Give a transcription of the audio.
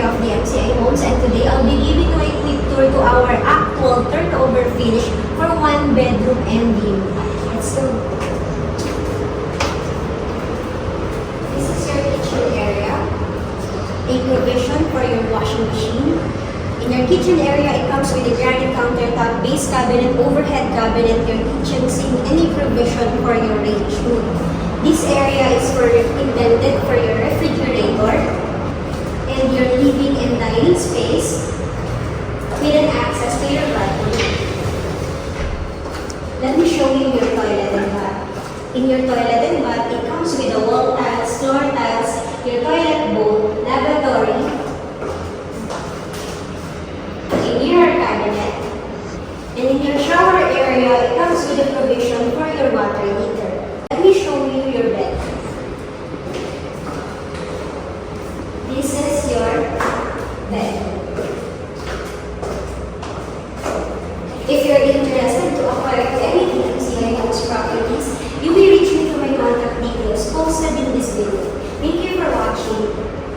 of the MCI Homes, and today I'll be giving you a quick tour to our actual turnover finish for one bedroom MDU. Let's go. This is your kitchen area. A provision for your washing machine. In your kitchen area, it comes with a granite countertop, base cabinet, overhead cabinet, your kitchen sink, any provision for your range hood. This area is intended for your refrigerator and your living and dining space with an access to your bathroom. Let me show you your toilet and bath. In your toilet and bath, it comes with the wall tiles, floor tiles, your toilet bowl, lavatory, a mirror cabinet, and in your shower area, it comes with a provision for your water heater. Let me show you your bed. This is your bed. If you're interested to acquire any MCI Homes properties, you may reach me to my contact details posted in this video. Thank you for watching.